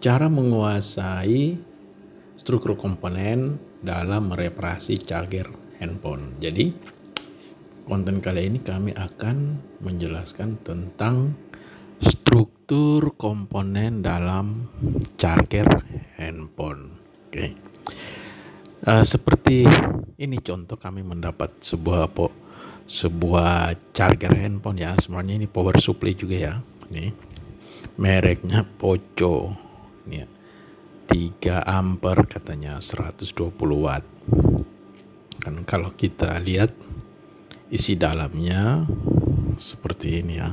cara menguasai struktur komponen dalam mereparasi charger handphone. Jadi konten kali ini kami akan menjelaskan tentang struktur komponen dalam charger handphone. Oke. Seperti ini contoh kami mendapat sebuah charger handphone ya. Sebenarnya ini power supply juga ya. Ini mereknya Poco. Ini ya. 3 ampere katanya 120 watt. Kan kalau kita lihat isi dalamnya seperti ini ya.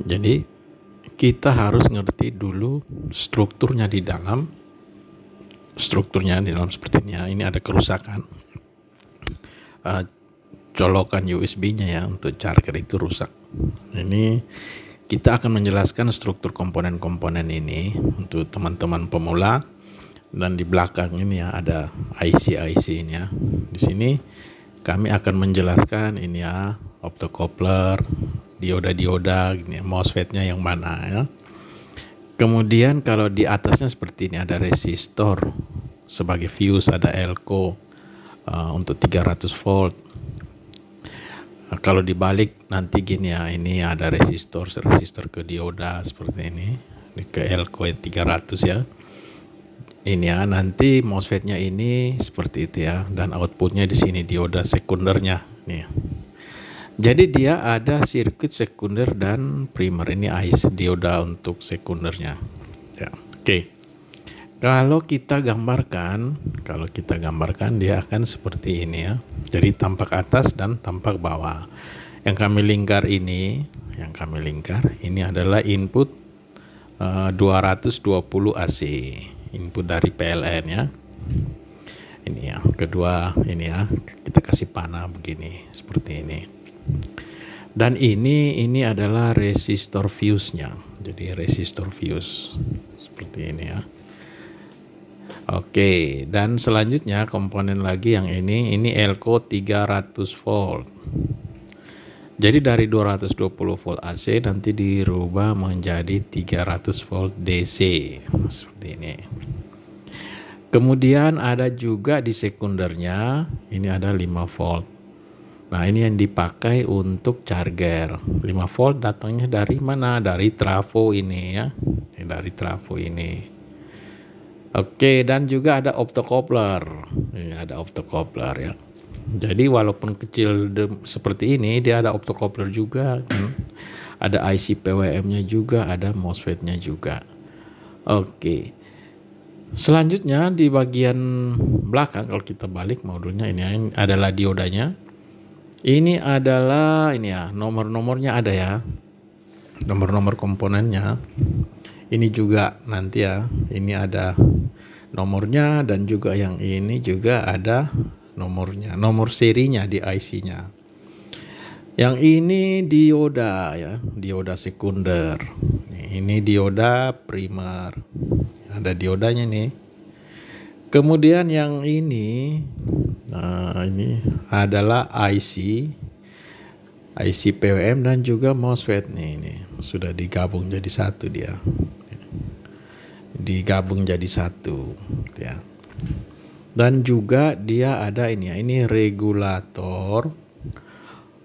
Jadi kita harus ngerti dulu strukturnya di dalam seperti ini ya. Ini ada kerusakan. Colokan USB-nya ya untuk charger itu rusak. Ini kita akan menjelaskan struktur komponen-komponen ini untuk teman-teman pemula, dan di belakang ini ya ada IC ini ya. Di sini kami akan menjelaskan ini ya, optocoupler, dioda gini, MOSFET-nya yang mana ya. Kemudian kalau di atasnya seperti ini ada resistor sebagai fuse, ada elko untuk 300 volt. Kalau dibalik nanti gini ya, ini ada resistor ke dioda seperti ini ke elko 300 ya. Ini ya, nanti MOSFET-nya ini seperti itu ya, dan outputnya di sini dioda sekundernya nih. Jadi dia ada sirkuit sekunder dan primer. Ini IC dioda untuk sekundernya. Ya, oke. Kalau kita gambarkan dia akan seperti ini ya. Jadi tampak atas dan tampak bawah. Yang kami lingkar ini adalah input 220 AC, input dari PLN ya. Ini ya, kedua ini ya, kita kasih panah begini seperti ini. Dan ini adalah resistor fuse-nya. Jadi resistor fuse seperti ini ya. Oke, dan selanjutnya komponen lagi yang ini elko 300 volt. Jadi dari 220 volt AC nanti dirubah menjadi 300 volt DC seperti ini. Kemudian ada juga di sekundernya, ini ada 5 volt. Nah, ini yang dipakai untuk charger. 5 volt datangnya dari mana? Dari trafo ini ya. Dari trafo ini. Oke, dan juga ada optocoupler. Ini ada optocoupler ya. Jadi walaupun kecil seperti ini, dia ada optocoupler juga kan. Ada IC PWM-nya juga, ada MOSFET-nya juga. Oke. Selanjutnya di bagian belakang kalau kita balik modulnya ini adalah diodanya. Ini adalah ini ya, nomor-nomornya ada ya. Nomor-nomor komponennya. Ini juga nanti ya, ini ada nomornya, dan juga yang ini juga ada nomornya, nomor serinya di IC-nya. Yang ini dioda ya, dioda sekunder. Ini dioda primer. Ada diodanya nih. Kemudian yang ini adalah IC PWM dan juga MOSFET nih, ini sudah digabung jadi satu dia. Digabung jadi satu ya. Dan juga dia ada ini ya, ini regulator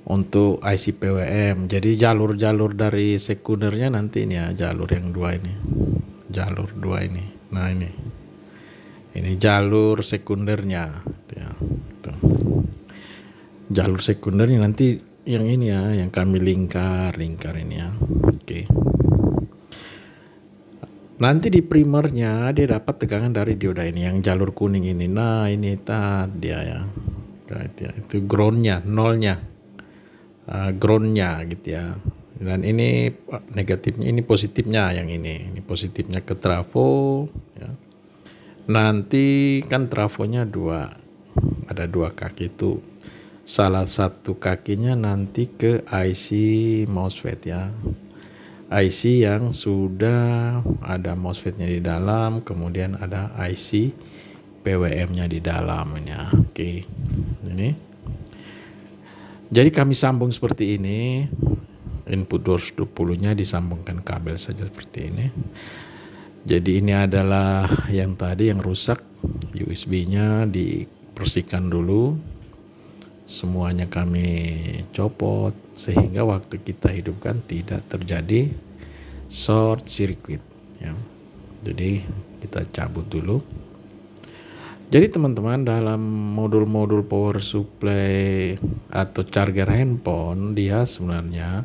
untuk IC PWM. Jadi jalur-jalur dari sekundernya nanti ini ya, jalur yang dua ini. Jalur dua ini. Nah, ini jalur sekundernya ya. Tuh. Jalur sekundernya nanti yang ini ya, yang kami lingkar ini ya. Oke. Nanti di primernya dia dapat tegangan dari dioda ini yang jalur kuning ini. Nah, ini dia ya. Itu groundnya, nolnya. Groundnya gitu ya. Dan ini negatifnya, ini positifnya yang ini. Ini positifnya ke trafo ya. Nanti kan trafonya ada dua kaki itu. Salah satu kakinya nanti ke IC MOSFET ya. IC yang sudah ada MOSFET-nya di dalam, kemudian ada IC PWM-nya di dalam ini. Oke. Ini. Jadi kami sambung seperti ini. Input 220-nya disambungkan kabel saja seperti ini. Jadi ini adalah yang tadi yang rusak, USB-nya dibersihkan dulu, semuanya kami copot sehingga waktu kita hidupkan tidak terjadi short circuit ya. Jadi kita cabut dulu. Jadi teman-teman, dalam modul-modul power supply atau charger handphone, dia sebenarnya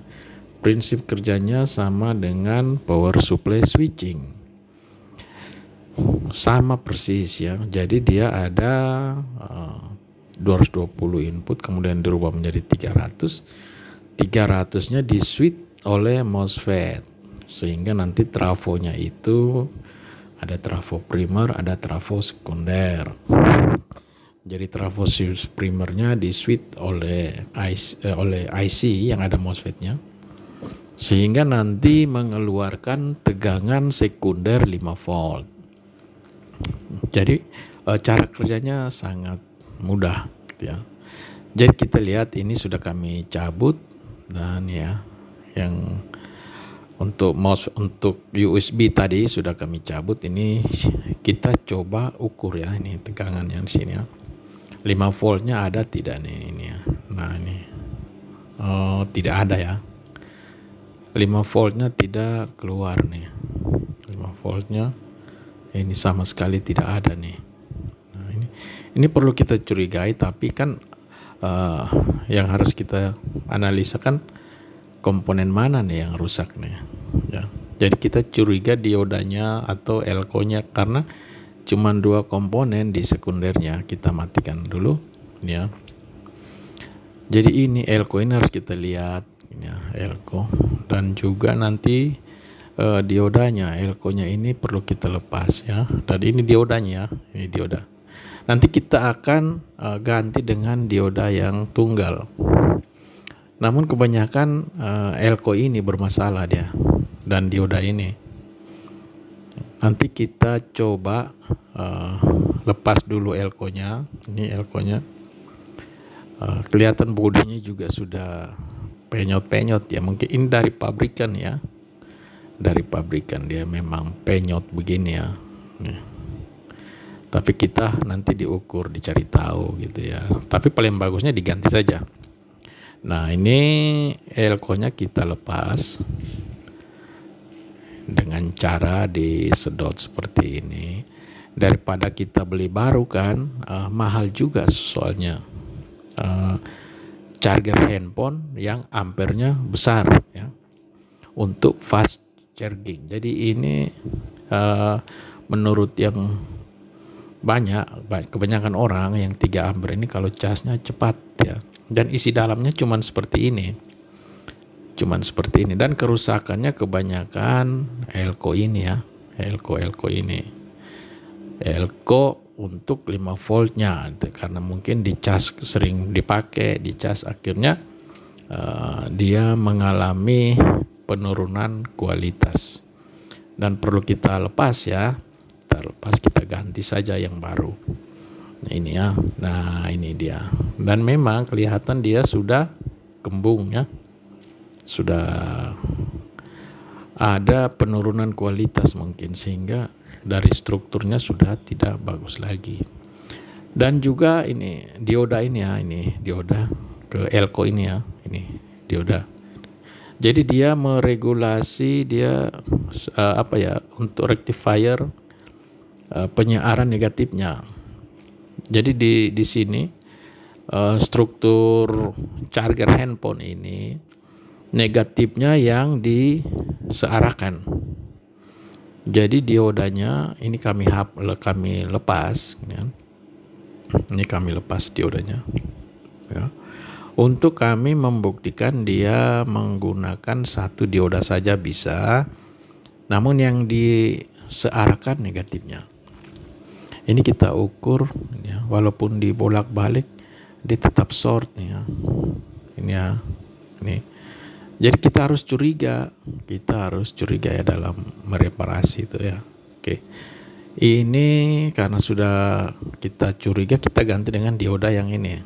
prinsip kerjanya sama dengan power supply switching, sama persis ya. Jadi dia ada 220 input, kemudian dirubah menjadi 300-nya di switch oleh MOSFET, sehingga nanti trafonya itu ada trafo primer, ada trafo sekunder. Jadi trafo primernya di switch oleh IC yang ada MOSFET-nya, sehingga nanti mengeluarkan tegangan sekunder 5 volt. Jadi cara kerjanya sangat mudah ya. Jadi kita lihat ini sudah kami cabut, dan ya yang untuk USB tadi sudah kami cabut. Ini kita coba ukur ya, ini tegangannya di sini ya. 5 voltnya ada tidak nih ini ya. Nah ini tidak ada ya. 5 voltnya tidak keluar nih. 5 voltnya ini sama sekali tidak ada nih. Nah ini perlu kita curigai, tapi kan yang harus kita analisa kan komponen mana nih yang rusak nih ya. Jadi kita curiga diodanya atau elko-nya, karena cuma 2 komponen di sekundernya. Kita matikan dulu ya. Jadi ini elko ini harus kita lihat ya, elko, dan juga nanti diodanya, elko-nya ini perlu kita lepas ya. Dan ini diodanya, ini dioda. Nanti kita akan ganti dengan dioda yang tunggal. Namun kebanyakan elko ini bermasalah dia, dan dioda ini. Nanti kita coba lepas dulu elko-nya. Ini elko-nya. Kelihatan bodinya juga sudah penyot-penyot ya. Mungkin ini dari pabrikan ya. Dari pabrikan dia memang penyot begini ya. Tapi kita nanti diukur, dicari tahu gitu ya. Tapi paling bagusnya diganti saja. Nah ini elko-nya kita lepas dengan cara disedot seperti ini. Daripada kita beli baru kan, mahal juga soalnya charger handphone yang ampernya besar ya, untuk fast charging. Jadi ini menurut yang kebanyakan orang yang 3 ampere ini kalau casnya cepat ya. Dan isi dalamnya cuman seperti ini. Dan kerusakannya kebanyakan elko ini ya. Elko ini. Elko untuk 5 voltnya, karena mungkin dicas sering dipakai, dicas akhirnya dia mengalami penurunan kualitas. Dan perlu kita lepas ya. Kita lepas, kita ganti saja yang baru. Nah ini ya, nah ini dia. Dan memang kelihatan dia sudah kembung ya, sudah ada penurunan kualitas mungkin, sehingga dari strukturnya sudah tidak bagus lagi. Dan juga ini dioda ini ya, ini dioda ke elko ini ya, ini dioda. Jadi dia meregulasi dia untuk rectifier penyiaran negatifnya. Jadi di sini struktur charger handphone ini negatifnya yang disearahkan. Jadi diodanya ini kami lepas ya. Ini kami lepas diodanya ya. Untuk kami membuktikan dia menggunakan 1 dioda saja bisa, namun yang disearahkan negatifnya. Ini kita ukur ya, walaupun dibolak-balik dia tetap short ya. Ini ya, ini. Jadi kita harus curiga ya dalam mereparasi itu ya. Oke. Ini karena sudah kita curiga, kita ganti dengan dioda yang ini.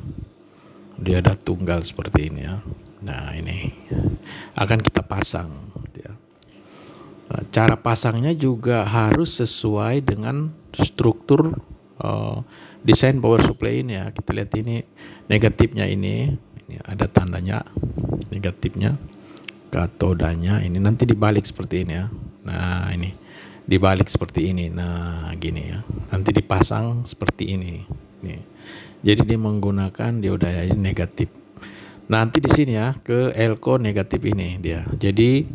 Dioda tunggal seperti ini ya. Nah, ini akan kita pasang ya. Nah, cara pasangnya juga harus sesuai dengan struktur desain power supply ini ya. Kita lihat ini negatifnya ini ada tandanya negatifnya, katodanya ini nanti dibalik seperti ini ya. Nah ini dibalik seperti ini. Nah gini ya, nanti dipasang seperti ini. Nih. Jadi dia menggunakan dioda negatif. Nanti di sini ya ke elko negatif ini dia. Jadi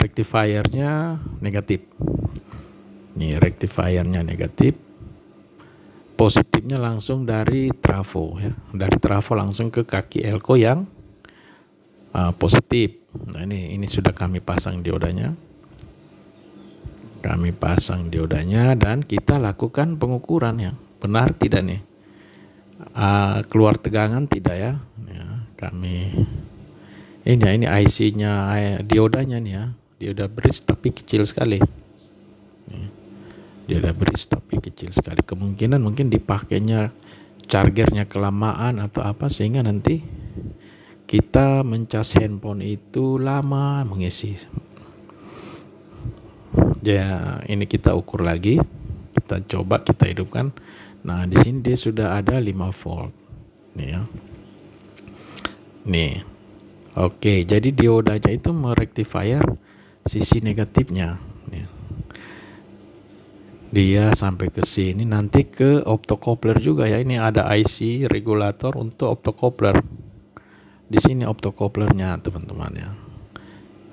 rectifiernya negatif. Nih rectifiernya negatif. Positifnya langsung dari trafo ya. Dari trafo langsung ke kaki elko yang positif. Nah ini sudah kami pasang diodanya. Kami pasang diodanya dan kita lakukan pengukuran ya. Benar tidak nih? Keluar tegangan tidak ya? Kami ini IC-nya diodanya nih ya. Dioda bridge tapi kecil sekali. Dioda bridge tapi kecil sekali. Kemungkinan mungkin dipakainya chargernya kelamaan atau apa sehingga nanti kita mencas handphone itu lama mengisi. Ya, ini kita ukur lagi. Kita coba kita hidupkan. Nah, di sini dia sudah ada 5 volt. Nih ya. Nih. Oke, jadi diodanya itu merektifier sisi negatifnya. Nih. Dia sampai ke sini, nanti ke optocoupler juga ya. Ini ada IC regulator untuk optocoupler. Di sini optocouplernya teman-teman ya.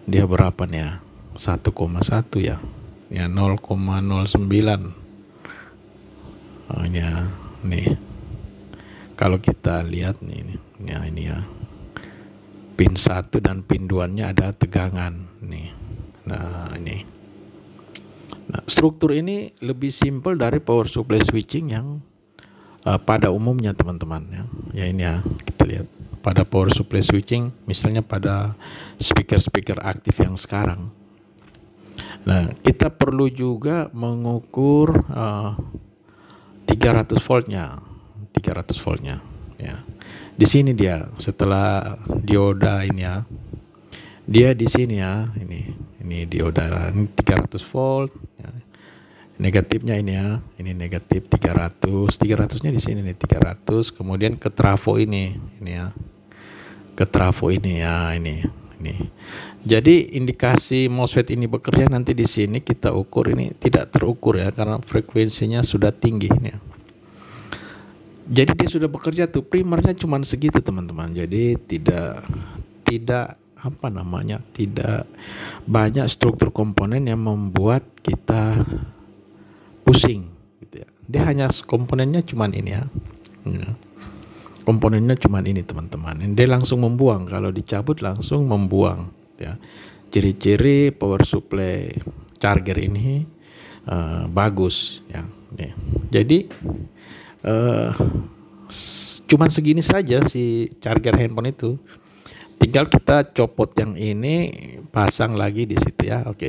Dia berapa nih ya? 1,1 ya. Ya 0,09. Oh ya, nih. Kalau kita lihat nih ya ini ya. Pin 1 dan pin 2-nya ada tegangan nih. Nah, ini. Nah, struktur ini lebih simpel dari power supply switching yang pada umumnya teman-teman ya. Ya ini ya, kita lihat. Pada power supply switching misalnya pada speaker aktif yang sekarang. Nah, kita perlu juga mengukur 300 voltnya. 300 voltnya ya. Di sini dia setelah dioda ini ya. Dia di sini ya, ini dioda ini 300 volt ya. Negatifnya ini ya, ini negatif 300. 300-nya di sini nih 300, kemudian ke trafo ini ya. Ke trafo ini ya, ini. Jadi indikasi MOSFET ini bekerja nanti di sini kita ukur, ini tidak terukur ya karena frekuensinya sudah tinggi nih. Jadi dia sudah bekerja tuh, primernya cuma segitu teman-teman. Jadi tidak apa namanya, tidak banyak struktur komponen yang membuat kita pusing gitu ya. Dia hanya komponennya cuma ini ya. Komponennya cuma ini teman-teman. Dia langsung membuang, kalau dicabut langsung membuang ya. Ciri-ciri power supply charger ini bagus ya. Jadi cuman segini saja si charger handphone itu. Tinggal kita copot yang ini, pasang lagi di situ ya. Oke.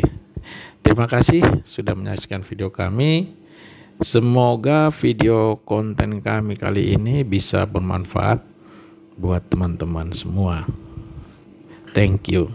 Terima kasih sudah menyaksikan video kami. Semoga video konten kami kali ini bisa bermanfaat buat teman-teman semua. Thank you.